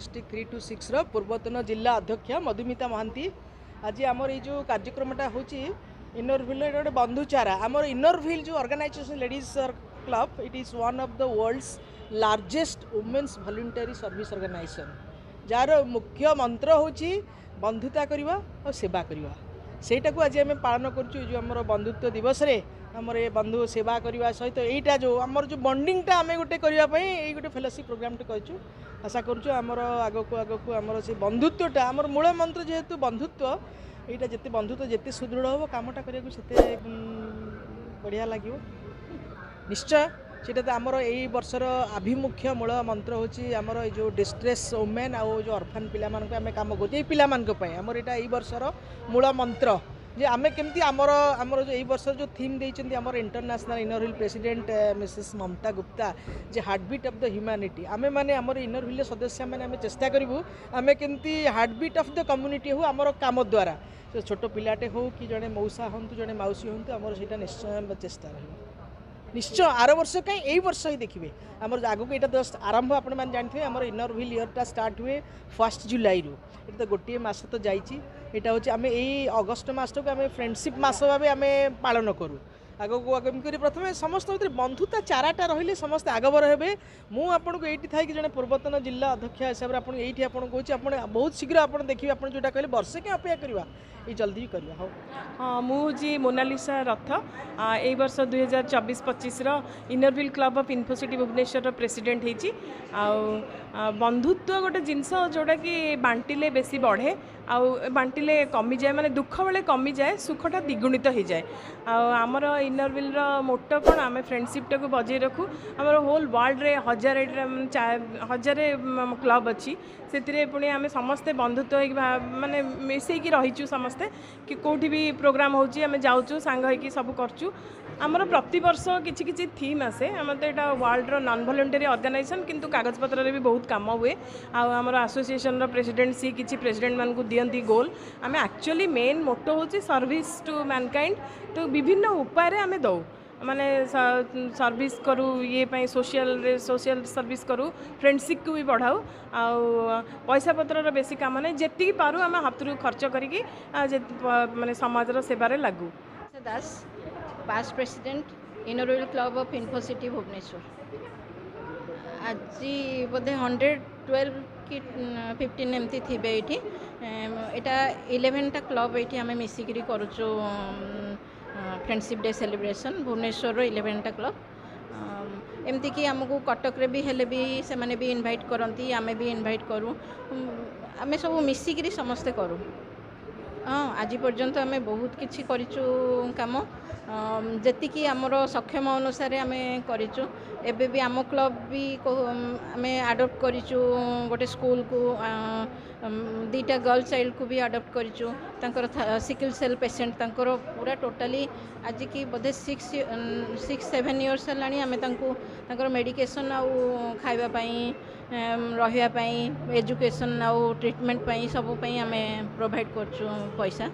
District 326 रो पूर्वतन जिला अध्यक्ष मधुमिता महांती। आज आमर ये कार्यक्रमटा हूँ इनरव्हिल गोटे बंधुचारा आमर इनरव्हिल जो organisation ladies club it is one of the world's largest women's voluntary service organisation जार मुख्य मंत्र हूँ बंधुता करवा और सेवा करवा सेटा को आज आम पालन कर आमर बंधुत्व दिवस रे आमर ये बंधु सेवा करने सहित यहीटा जो आमर जो बंडिंगटा आम गोटे करने गोटे फेलोशिप प्रोग्रामटे कर आशा करूँ आमर आगक आगक आमर से बंधुत्वटा आमर मूल मंत्र जेहेतु बंधुत्व यहाँ जिते बंधुत्व जिते सुदृढ़ हम कमटा करते बढ़िया लगे निश्चय सीटा तो आमर यही वर्षर आभिमुख्य मूल मंत्र हूँ आमर जो डिस्ट्रेस वुमेन आउ जो ऑर्फन पिला कम कर आमर यहाँ यही वर्षर मूल मंत्र जे आमे केमती आमर आमर जो यही वर्ष जो थीम देइछन्ती आमर international Inner Wheel president Mrs Mamata Gupta जे हार्टबीट ऑफ द ह्यूमैनिटी आमे माने आमर इनरव्हिल सदस्य माने आमे चेष्टा करिवु आमे केमती हार्टबीट ऑफ द कम्युनिटी हो आमर काम द्वारा तो छोट पिलाटे हो कि जड़े मौसा हूँ जड़े मौसी हूँ आमर सेटा निश्चय चेष्टा रही निश्चय आर वर्ष कहीं यही वर्ष ही देखिए आमर आगक यहाँ जस्ट आरंभ आपण मैंने जानते आमर इनरव्हिल इयरटा स्टार्ट हुए 1 जुलाई रु ये तो गोटे मस तो जाइए हूँ आम यही अगस्ट मस को आम फ्रेंडशिप मस भाव आम पालन करूँ आगक आगमी कर प्रथम समस्त भर बंधुता चाराटा रही समस्त आगबर हे मुझे ये थी जड़े पूर्वतन जिला अध्यक्ष हिसाब से ये कहूँ बहुत शीघ्र आप देखिए आप जोटा कहले वर्षे क्या अपेक्षा करवा ये जल्दी करवा हाँ हाँ मुझे मोनालिसा रथ यही वर्ष 2024-25 Inner Wheel club of Infocity Bhubaneswar president होती बंधुत्व गोटे जिनस जोटा कि बांटिले बेसी बढ़े आउ बांटिले कमी जाए माने दुख बेले कमी जाए सुखटा द्विगुणित हो जाए आमर इनरव्हिल मोटो कौन आम फ्रेंडशिपटा को बजाय रखू आमर होल वर्ल्ड रे हजार क्लब अच्छी से पुणी आम समस्ते बंधुत्व माने मिसैकी रहीचु समस्ते कि कौटी भी प्रोग्राम होची आम जाऊँ सांग होगी सब करचु आमर प्रति वर्ष किछि किछि थीम आसे आम तो यहाँ वर्ल्ड नॉन वॉलंटरी ऑर्गेनाइजेशन किंतु कागज पत्र रे भी बहुत काम हुए आमर एसोसिएशन प्रेसिडेंट सी किछि प्रेसिडेंट मान को दियंती गोल आम एक्चुअली मेन मोटो होची सर्विस टू मैनकाइंड तो विभिन्न उपाय आम दौ माने सर्विस करूँ ये सोशल सर्विस करूँ फ्रेंडशिप को भी बढ़ाऊ पैसा पतर बेसी काम नहीं जेती पारू आम हाथ खर्च करके माने समाजर सेवारे लागू Das past president Inner Wheel club of Infocity Bhubaneswar आज बोधे 112 कि 15 एमती थे ये यहाँ 11टा क्लब ये आम मिसिकी करुचु फ्रेंडशिप डे सेलिब्रेशन भुवनेश्वर 11टा क्लब एमती कि आमको कटक रे भी हेले भी से माने भी इनवाइट करती आमे भी इनवाइट करूँ आमे सब मिसिकी समस्ते करूँ हाँ आज पर्यंत आम बहुत किसी करिचु काम जेतिकी आमर सक्षम अनुसार आम करिचु एबे भी आम क्लब भी आम आडप्ट करिचु गोटे स्कूल को 2टा गर्ल चाइल्ड को भी आडप्ट करिचु तांकर सिकल सेल पेशेंट तांकर पूरा टोटाली आज की बोधे 6-7 इयर्स है आम तांकर मेडिकेशन आउ खाइबा पई रहिबा पई एजुकेशन आउ ट्रीटमेंट पई सब पई आम प्रोवाइड करचु पैसा